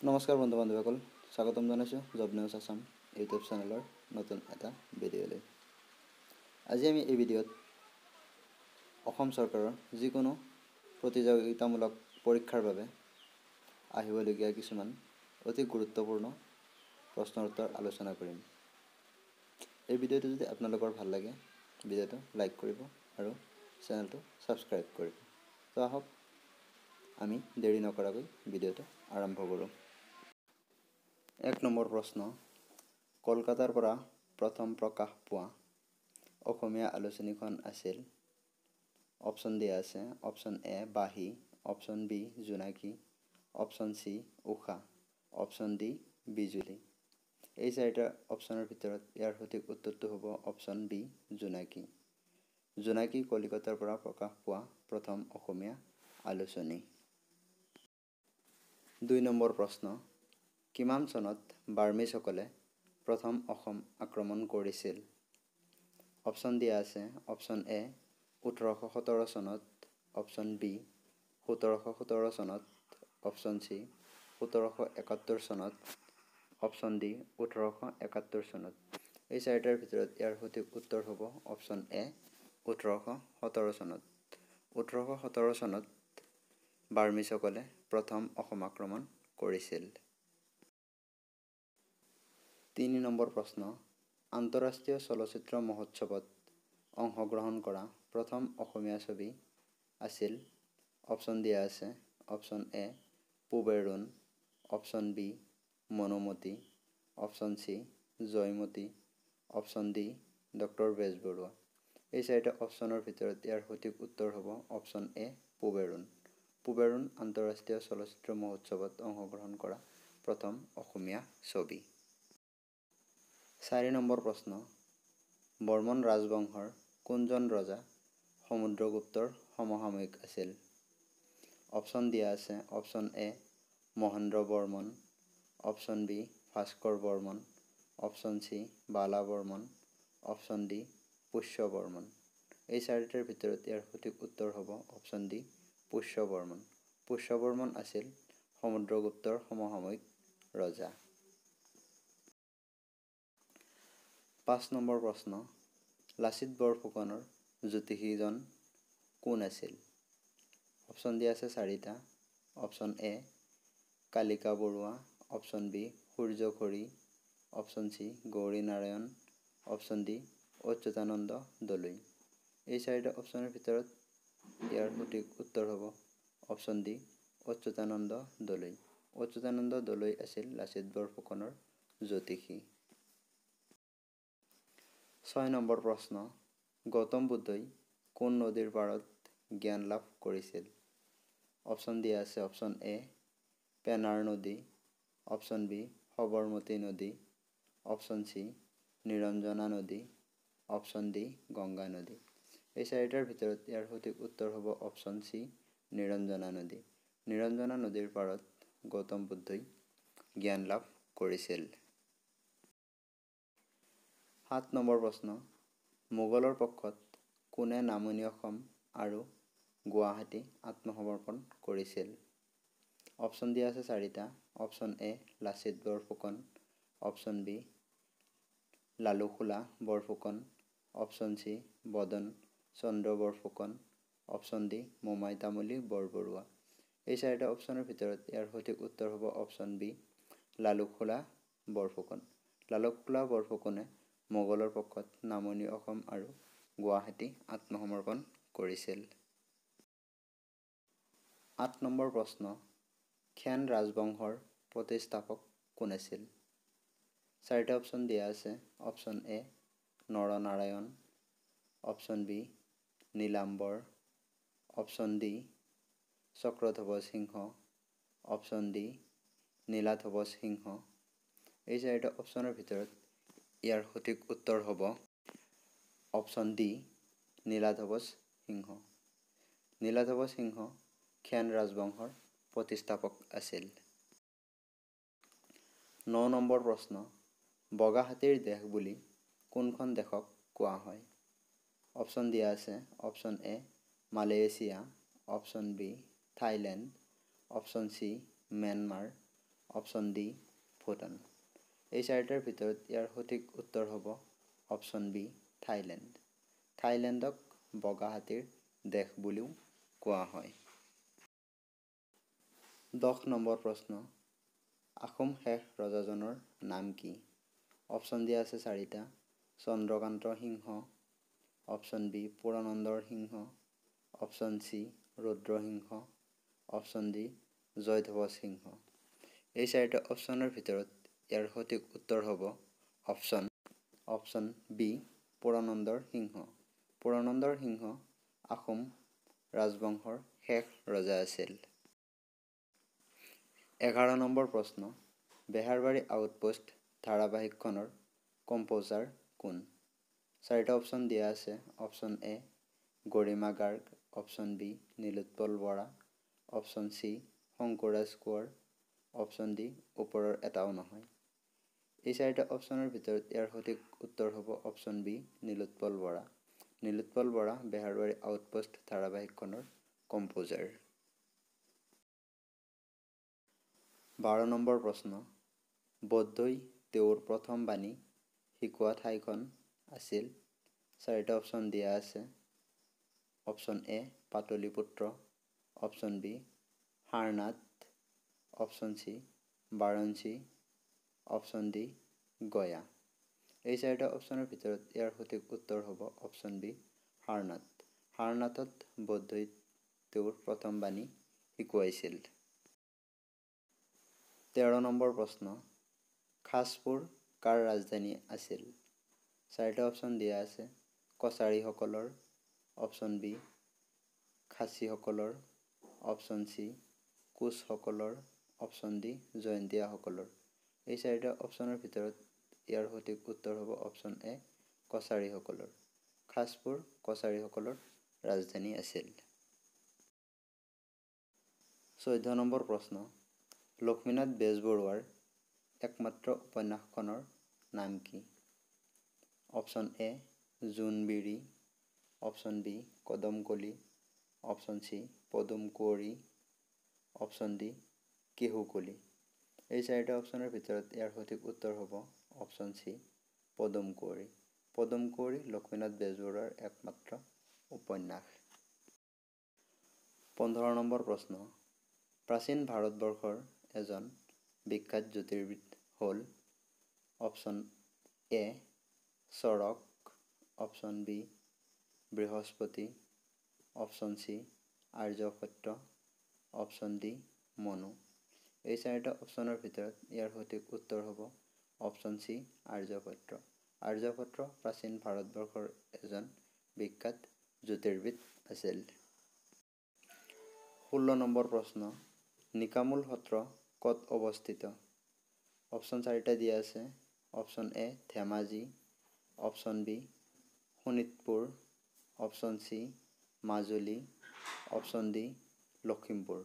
নমস্কাৰ বন্ধু বান্ধৱীসকল, স্বাগতম জনাইছোঁ জব নিউজ আছাম ইউটিউব চেনেলৰ নতুন এটা ভিডিঅ'লৈ। আজি আমি এই ভিডিঅ'ত অসম চৰকাৰৰ যিকোনো প্ৰতিযোগিতামূলক পৰীক্ষাৰ বাবে আহিবলগীয়া কিছুমান অতি গুৰুত্বপূৰ্ণ প্ৰশ্নৰ উত্তৰ আলোচনা কৰিম। এই ভিডিঅ'টো যদি আপোনালোকৰ ভাল লাগে, ভিডিঅ'টো লাইক কৰিব আৰু চেনেলটো ছাবস্ক্ৰাইব কৰিব। তো আহক আমি দেৰি নকৰাকৈ ভিডিঅ'টো আৰম্ভ কৰোঁ। 1 নম্বৰ প্ৰশ্ন, কলকাতাৰ পৰা প্ৰথম প্ৰকাশ পোৱা অসমীয়া আলোচনীখন আছিল। অপশ্যন দিয়া আছে। অপশ্যন এ বাঁহী, অপশ্যন বি জোনাকী, অপশ্যন চি উষা, অপশ্যন ডি বিজুলী। এই চাৰিটা অপশ্যনৰ ভিতৰত ইয়াৰ সঠিক উত্তৰটো হ'ব অপশ্যন বি জোনাকী। জোনাকী কলিকতাৰ পৰা প্ৰকাশ পোৱা প্ৰথম অসমীয়া আলোচনী। 2 নম্বৰ প্ৰশ্ন, কিমান চনত বাৰ্মিজসকলে প্ৰথম অসম আক্ৰমণ কৰিছিল? অপশ্যন দিয়া আছে। অপশ্যন এ 1817 চনত, অপশ্যন বি 1717 চনত, অপশ্যন চি 1771 চনত, অপশ্যন ডি 1871 চনত। এই চাৰিটাৰ ভিতৰত ইয়াৰ সঠিক উত্তৰ হ'ব অপশ্যন এ 1817 চনত। 1817 চনত বাৰ্মিজসকলে প্ৰথম অসম আক্ৰমণ কৰিছিল। 3 নম্বৰ প্ৰশ্ন, আন্তঃৰাষ্ট্ৰীয় চলচ্চিত্ৰ মহোৎসৱত অংশগ্ৰহণ কৰা প্ৰথম অসমীয়া ছবি আছিল। অপশ্যন দিয়া আছে। অপশ্যন এ পূবেৰুণ, option B Manomoti, option C Joymoti, option D doctor Bezbaruah. এই চাৰিটা অপশ্যনৰ ভিতৰত ইয়াৰ সঠিক উত্তৰ হ'ব অপশ্যন এ পূবেৰুণ। পূবেৰুণ আন্তঃৰাষ্ট্ৰীয় চলচ্চিত্ৰ মহোৎসৱত অংশগ্ৰহণ কৰা প্ৰথম অসমীয়া ছবি। 4 নম্বৰ প্ৰশ্ন, বৰ্মন ৰাজবংশৰ কোনজন ৰজা সমুদ্ৰগুপ্তৰ সমসাময়িক আছিল? অপশ্যন দিয়া আছে। Option A Mahendra Barman, option B Bhaskar Barman, option C Bala Barman, option D Pushya Barman. এই চাৰিটাৰ ভিতৰত ইয়াৰ সঠিক উত্তৰ হ'ব অপশ্যন ডি পুষ্য বৰ্মন। পুষ্য বৰ্মন আছিল সমুদ্ৰগুপ্তৰ সমসাময়িক ৰজা। 5 নম্বৰ প্ৰশ্ন, লাচিত বৰফুকনৰ জ্যোতিষীজন কোন আছিল? অপশ্যন দিয়া আছে 4টা। Option A Kalika Barua, option B সূৰ্য ঘড়ী, option C Gauri Narayan, option D Achyutananda Doloi. এই চাৰিটা অপশ্যনৰ ভিতৰত ইয়াৰ সঠিক উত্তৰ হ'ব অপশ্যন ডি অচ্যুতানন্দ দলৈ। অচ্যুতানন্দ দলৈ আছিল লাচিত বৰফুকনৰ জ্যোতিষী। 6 নম্বৰ প্ৰশ্ন, গৌতম বুদ্ধই কোন নদীৰ পাৰত জ্ঞান লাভ কৰিছিল? অপশ্যন দিয়া আছে। অপশ্যন এ পেনাৰ নদী, অপশ্যন বি সবৰমতী নদী, অপশ্যন চি নিৰঞ্জনা নদী, অপশ্যন ডি গংগা নদী। এই চাৰিটাৰ ভিতৰত ইয়াৰ সঠিক উত্তৰ হ'ব অপশ্যন চি নিৰঞ্জনা নদী। নিৰঞ্জনা নদীৰ পাৰত গৌতম বুদ্ধই জ্ঞান লাভ কৰিছিল। 7 নম্বৰ প্ৰশ্ন, মোগলৰ পক্ষত কোনে নামনি অসম আৰু গুৱাহাটী আত্মসমৰ্পণ কৰিছিল? অপশ্যন দিয়া আছে 4টা। Option A Lachit Borphukan, option B Lalukhola Borphukan, option C Badan Chandra Borphukan, option D Momai Tamuli Borbarua. এই চাৰিটা অপশ্যনৰ ভিতৰত ইয়াৰ সঠিক উত্তৰ হ'ব অপশ্যন বি লালুখোলা বৰফুকন। লালুখোলা বৰফুকনে মোগলৰ পক্ষত নামনি অসম আৰু গুৱাহাটী আত্মসমৰ্পণ কৰিছিল। 8 নম্বৰ প্ৰশ্ন, খেন ৰাজবংশৰ প্ৰতিষ্ঠাপক কোন আছিল? 4টা অপশ্যন দিয়া আছে। Option A Naranarayan, option B Nilambar, option D Chakradhwaj Singha, option D Niladhwaj Singha. এই চাৰিটা অপশ্যনৰ ভিতৰত ইয়াৰ সঠিক উত্তৰ হ'ব অপশ্যন ডি নীলাধ্বজ সিংহ। নীলাধ্বজ সিংহ খেন ৰাজবংশৰ প্ৰতিষ্ঠাপক আছিল। 9 নম্বৰ প্ৰশ্ন, বগা হাতীৰ দেশ বুলি কোনখন দেশক কোৱা হয়? অপশ্যন দিয়া আছে। Option A Malaysia, option B Thailand, option C Myanmar, option D Bhutan. এই চাৰিটাৰ ভিতৰত ইয়াৰ সঠিক উত্তৰ হ'ব অপশ্যন বি থাইলেণ্ড। থাইলেণ্ডক বগা হাতীৰ দেশ বুলিও কোৱা হয়। 10 নম্বৰ প্ৰশ্ন, আহোম শেষ ৰজাজনৰ নাম কি? অপশ্যন দিয়া আছে 4টা। Chandrakanta Singha, option B Purandar Singha, option C Rudrasingha, option D Jayadhwaj Singha. এই 4টা অপশ্যনৰ ভিতৰত ইয়াৰ সঠিক উত্তৰ হ'ব অপশ্যন বি পুৰনন্দৰ সিংহ। পুৰনন্দৰ সিংহ আহোম ৰাজবংশৰ শেষ ৰজা আছিল। 11 নম্বৰ প্ৰশ্ন, বেহাৰবাৰী আউটপোষ্ট ধাৰাবাহিকখনৰ কম্প'জাৰ কোন? 4টা অপশ্যন দিয়া আছে। Option A Garima Garg, option B Nilotpal Bora, option C Shankuraj Konwar, option D ওপৰৰ এটাও নহয়। এই 4টা অপশ্যনৰ ভিতৰত ইয়াৰ সঠিক উত্তৰ হ'ব option B Nilotpal Bora. Nilotpal Bora Beharbari outpost ধাৰাবাহিকখনৰ কম্প'জাৰ। 12 নম্বৰ প্ৰশ্ন, বৌদ্ধই তেওঁৰ প্ৰথম বাণী শিকোৱা ঠাইখন আছিল? 4টা অপশ্যন দিয়া আছে। Option A Pataliputra, option B Sarnath, option C Varanasi, option D Gaya. এই 4টা অপশ্যনৰ ভিতৰত ইয়াৰ সঠিক উত্তৰ হ'ব অপশ্যন বি সাৰনাথ। সাৰনাথত বৌদ্ধই তেওঁৰ প্ৰথম বাণী শিকোৱাইছিল। 13 নম্বৰ প্ৰশ্ন, খাছপুৰ কাৰ ৰাজধানী আছিল? 4টা অপশ্যন দিয়া আছে। কছাৰীসকলৰ, অপশ্যন বি খাচীসকলৰ, অপশ্যন চি কোচসকলৰ, অপশ্যন ডি জয়ন্তীয়াসকলৰ। এই 4টা অপশ্যনৰ ভিতৰত ইয়াৰ সঠিক উত্তৰ হ'ব অপশ্যন এ কছাৰীসকলৰ। খাছপুৰ কছাৰীসকলৰ ৰাজধানী আছিল। 14 নম্বৰ প্ৰশ্ন, লক্ষ্মীনাথ বেজবৰুৱাৰ একমাত্ৰ উপন্যাসখনৰ নাম কি? অপশ্যন এ জোনবিৰি, অপশ্যন বি কদমকলি, অপশ্যন চি পদুম কুঁৱৰী, অপশ্যন ডি কেহুকলি। এই 4টা অপশ্যনৰ ভিতৰত ইয়াৰ সঠিক উত্তৰ হ'ব অপশ্যন চি পদুম কুঁৱৰী। পদুম কুঁৱৰী লক্ষ্মীনাথ বেজবৰুৱাৰ একমাত্ৰ উপন্যাস। 15 নম্বৰ প্ৰশ্ন, প্ৰাচীন ভাৰতবৰ্ষৰ এজন বিখ্যাত জ্যোতিৰ্বিদ হ'ল? Option A Charaka, option B Brihaspati, option C Aryabhata, option D Manu. এই 4টা অপশ্যনৰ ভিতৰত ইয়াৰ সঠিক উত্তৰ হ'ব অপশ্যন চি আৰ্যভট্ট। আৰ্যভট্ট প্ৰাচীন ভাৰতবৰ্ষৰ এজন বিখ্যাত জ্যোতিৰ্বিদ আছিল। 16 নম্বৰ প্ৰশ্ন, নিকামুল সত্ৰ ক'ত অৱস্থিত? অপশ্যন 4টা দিয়া আছে। Option A Dhemaji, option B Sonitpur, option C Majuli, option D Lakhimpur.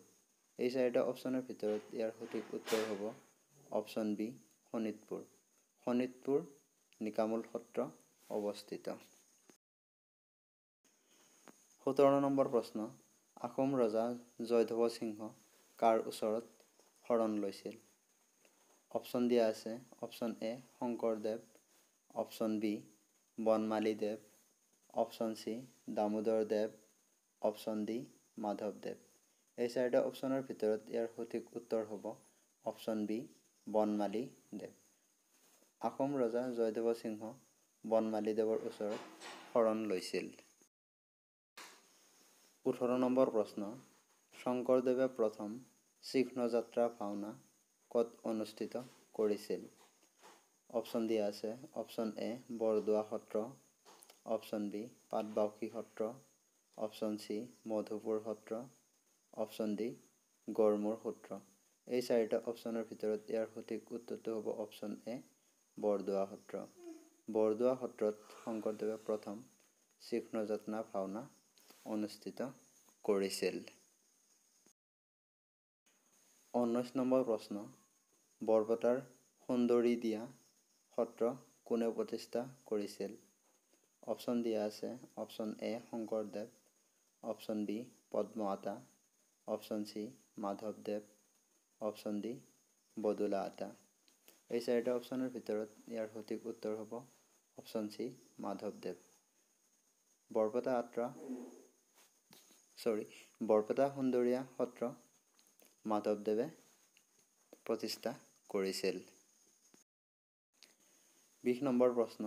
এই 4টা অপশ্যনৰ ভিতৰত ইয়াৰ সঠিক উত্তৰ হ'ব অপশ্যন বি শোণিতপুৰ। শোণিতপুৰ নিকামুল সত্ৰ অৱস্থিত। 17 নম্বৰ প্ৰশ্ন, আহোম ৰজা জয়ধ্বজ সিংহ কাৰ ওচৰত শৰণ লৈছিল? অপশ্যন দিয়া আছে। Option A Sankardev, option B Banamalidev, option C Damodardev, option D মাধৱদেৱ। এই 4টা অপশ্যনৰ ভিতৰত ইয়াৰ সঠিক উত্তৰ হ'ব অপশ্যন বি বনমালীদেৱ। আহোম ৰজা জয়ধ্বজ সিংহ বনমালীদেৱৰ ওচৰত শৰণ লৈছিল। 18 নম্বৰ প্ৰশ্ন, শংকৰদেৱে প্ৰথম চিহ্নযাত্ৰা ভাওনা ক'ত অনুষ্ঠিত কৰিছিল? অপশ্যন দিয়া আছে। Option A Bardowa Satra, option B Patbausi Satra, option C Madhupur Satra, option D Garhmur Satra. এই 4টা অপশ্যনৰ ভিতৰত ইয়াৰ সঠিক উত্তৰটো হ'ব অপশ্যন এ বৰদোৱা সত্ৰ। বৰদোৱা সত্ৰত শংকৰদেৱে প্ৰথম চিহ্নযাত্ৰা ভাওনা অনুষ্ঠিত কৰিছিল। 19 নম্বৰ প্ৰশ্ন, বৰপেটাৰ সুন্দৰীদিয়া সত্ৰ কোনে প্ৰতিষ্ঠা কৰিছিল? অপশ্যন দিয়া আছে। Option A Sankardev, option B Padma Ata, option C মাধৱদেৱ, অপশ্যন ডি বদুলা আটা। এই চাৰিটা অপশ্যনৰ ভিতৰত ইয়াৰ সঠিক উত্তৰ হ'ব অপশ্যন চি মাধৱদেৱ। বৰপেটা সুন্দৰীয়া সত্ৰ মাধৱদেৱে প্ৰতিষ্ঠা কৰিছিল। 20 নম্বৰ প্ৰশ্ন,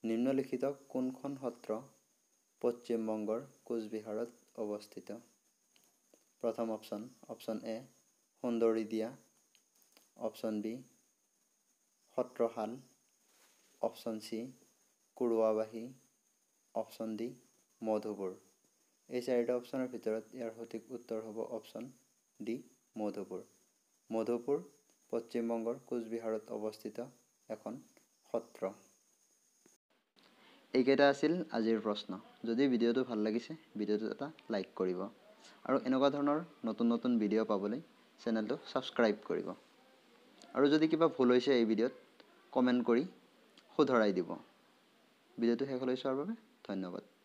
নিম্নলিখিত কোনখন সত্ৰ পশ্চিমবংগৰ কোচবিহাৰত অৱস্থিত? প্ৰথম option A Sundaridiya, option B Satrasal, option C Kuruabahi, option D Madhupur. এই চাৰিটা অপশ্যনৰ ভিতৰত ইয়াৰ সঠিক উত্তৰ হ'ব অপশ্যন ডি মধুপুৰ। মধুপুৰ পশ্চিমবংগৰ কোচবিহাৰত অৱস্থিত এখন সত্ৰ। এইকেইটা আছিল আজিৰ প্ৰশ্ন। যদি ভিডিঅ'টো ভাল লাগিছে ভিডিঅ'টোত এটা লাইক কৰিব আৰু এনেকুৱা ধৰণৰ নতুন নতুন ভিডিঅ' পাবলৈ চেনেলটো ছাবস্ক্ৰাইব কৰিব। আৰু যদি কিবা ভুল হৈছে এই ভিডিঅ'ত কমেণ্ট কৰি শুধৰাই দিব। ভিডিঅ'টো শেষলৈ চোৱাৰ বাবে ধন্যবাদ।